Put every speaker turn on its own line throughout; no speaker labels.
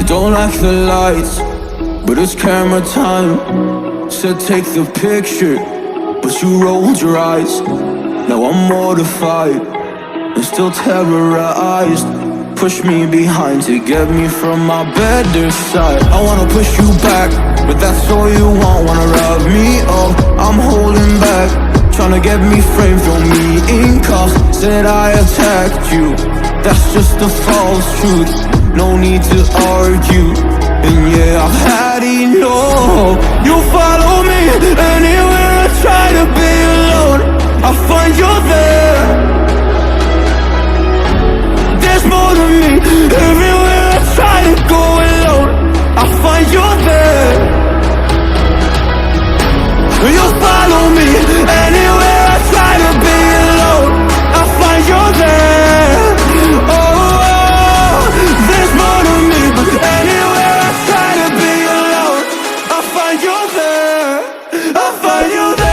don't like the lights, but it's camera time. Said take the picture, but you rolled your eyes. Now I'm mortified and still terrorized. Push me behind to get me from my better side. I wanna push you back, but that's all you want. Wanna wrap me up, I'm holding back. Tryna get me framed, throw me in cuffs. Said I attacked you, that's just a false truth. No need to argue, and yeah, I've had enough. You follow me anywhere I try to be alone, I find you're there. There's more than me, everywhere I try to go alone, I find you're there. You follow me anywhere I try to be alone, I find you're there. Oh, there's more to me, but anywhere I try to be alone, I find you're there. I find you there.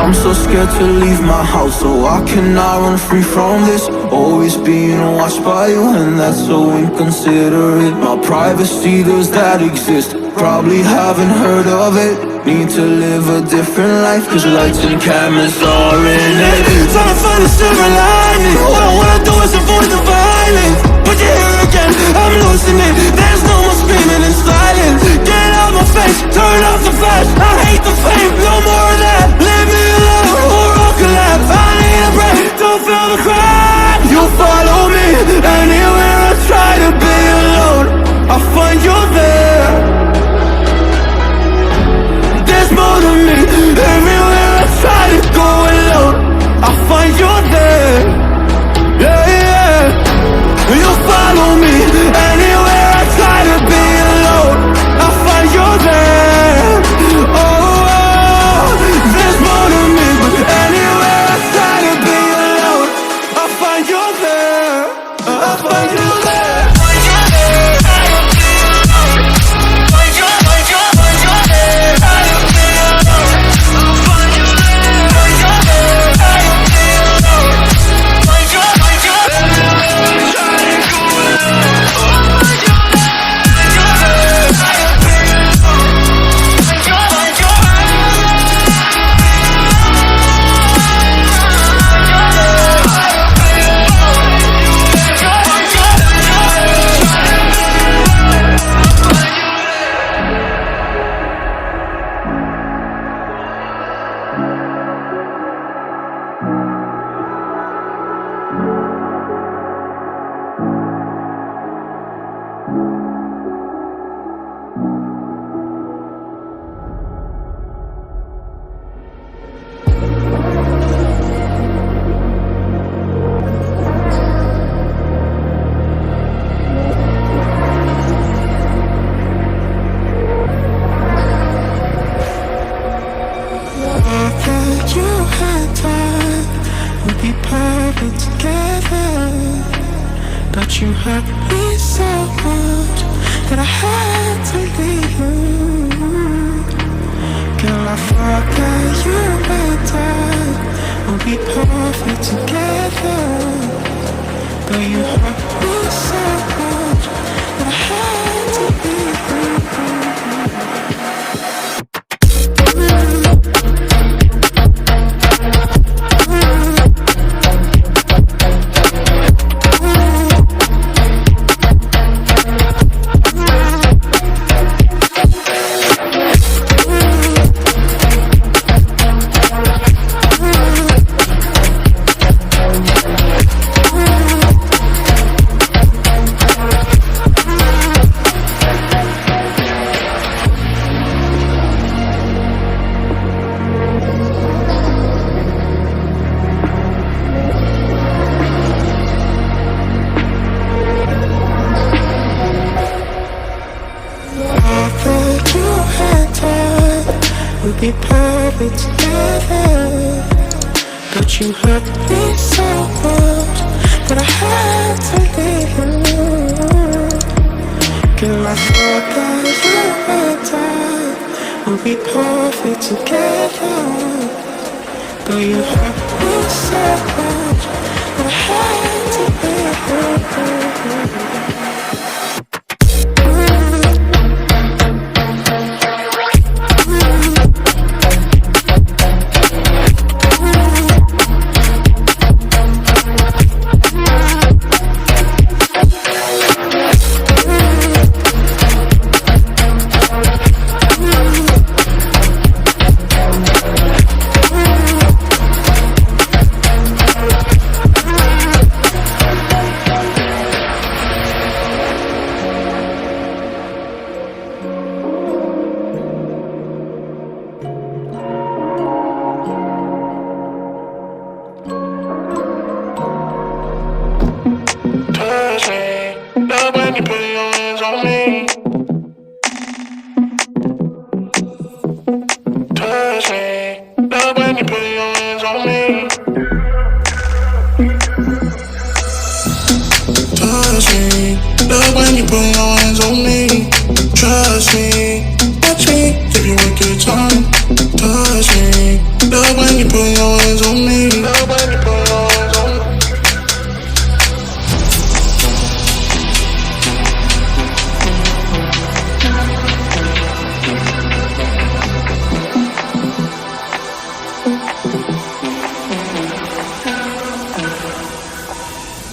I'm so scared to leave my house, so I cannot run free from this. Always being watched by you, and that's so inconsiderate. My privacy, does that exist? Probably haven't heard of it. Need to live a different life, cause lights and cameras are in it. Trying to find a silver lining, all I wanna do is avoid the violence. But you're here again, I'm losing it. There's no more screaming in silence. Get out my face, turn off the flash. I hate the fame, no more of that. Leave me alone, or I'll collapse. I need a break, don't feel the crack. You follow me anywhere I try to be alone, I find you're there. There's more than me, everywhere I try to go alone, I find you're there. Yeah, yeah. You follow me anywhere I try to be alone, I find you're there. Oh, there's more to me, but anywhere I try to be alone, I find you're there. I find you there.
But you hurt me so much that I had to leave you. Girl, I thought that you and I would be perfect together, but you hurt me so much that I had to leave you. perfect together. But you hurt me so much that I had to leave you. Girl, I thought that you and I would be perfect together. But you hurt me so much that I had to leave you.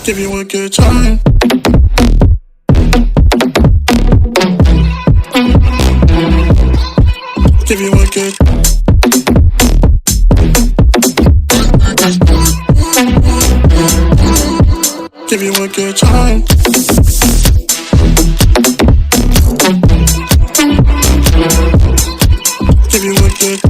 Give you a good time. Give you a good. Give you a good time. Give you a good.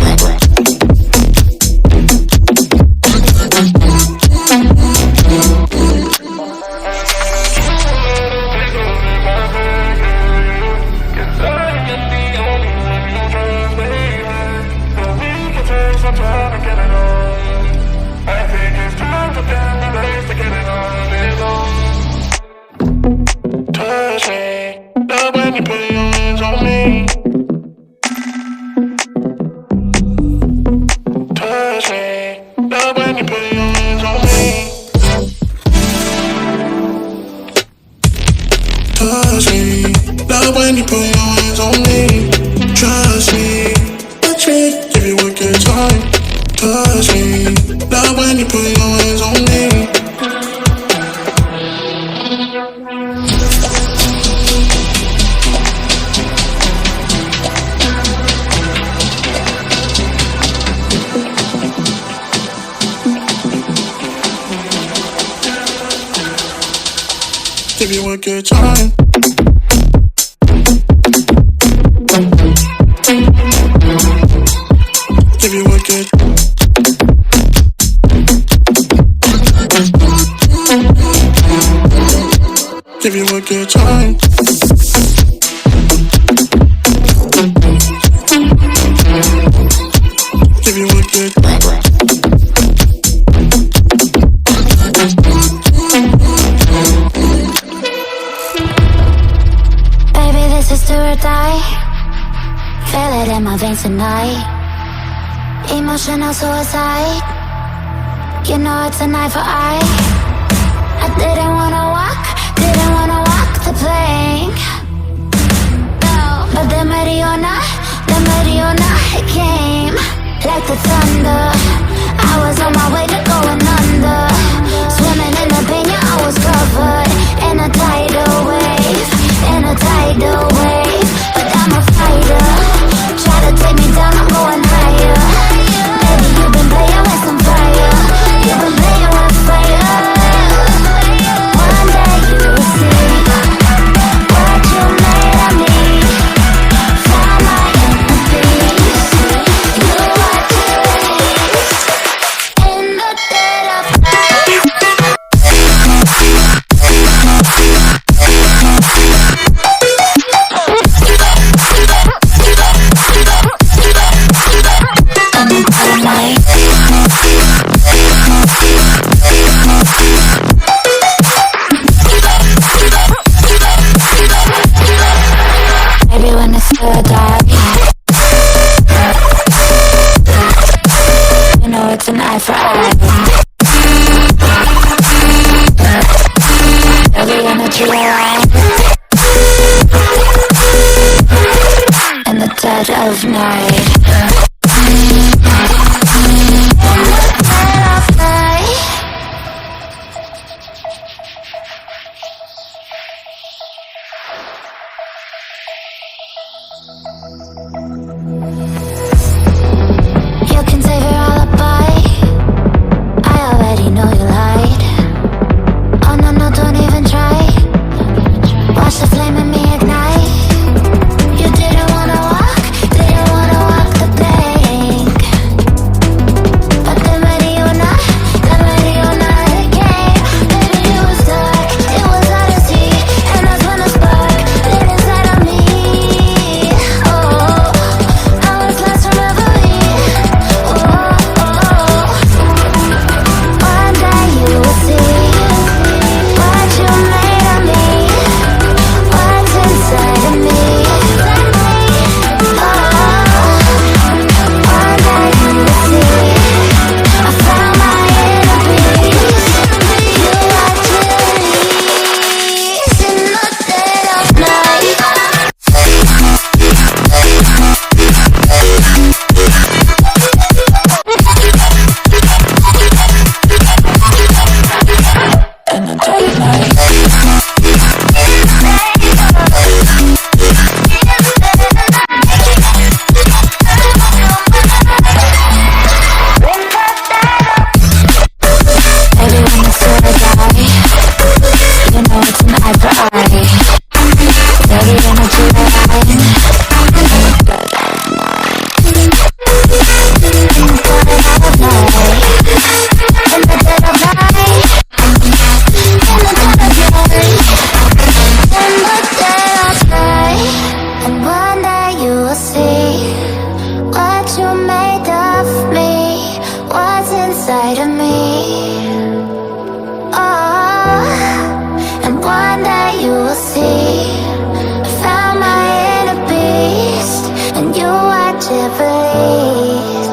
Give you a good time. Give you a good. Give you a good time. Give you a good.
Baby, this is do or die. Feel it in my veins tonight. Emotional suicide. You know it's a night for eye. I didn't wanna walk the plank. No, but the Mariona, it came like the thunder. I was on my way to going under. Swimming in the pain, yeah, I was covered in a tidal wave, But I'm a fighter. Try to take me down, I'm going higher. Baby, you've been playing with some fire. You've been playing with fire. One day you'll see what you made of me. Found my inner peace. You are to in the of night. You can save your alibi. I already know you lied. Oh no, no, don't even try. Watch the flame in me ignite. You didn't wanna walk the plank. But then ready or not again. Baby, it was dark, it was hard to see. And that's when a spark lit inside of me. Oh, I was lost from reverie. One day you will see what you made of me, what's inside of me. One day you will see I found my inner peace. You are release in the dead of night. In the dead of night. Baby, when the spirit die, you know it's an eye for eye. Feel the energy line. In the dead of night. In the dead of night. In the dead of night. And one day you will see what you made of me, what's inside of me. Oh, and one day you will see I found my inner beast, and you watch it release.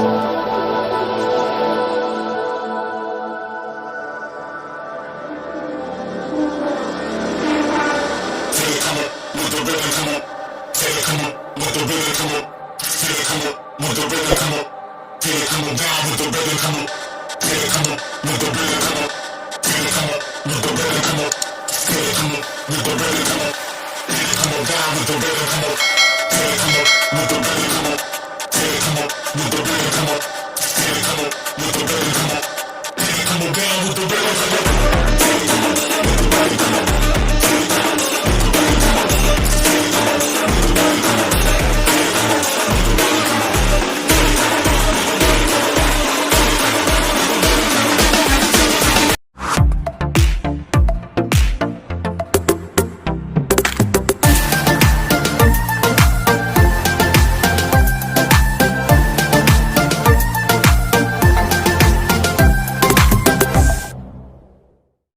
With the rhythm, come up.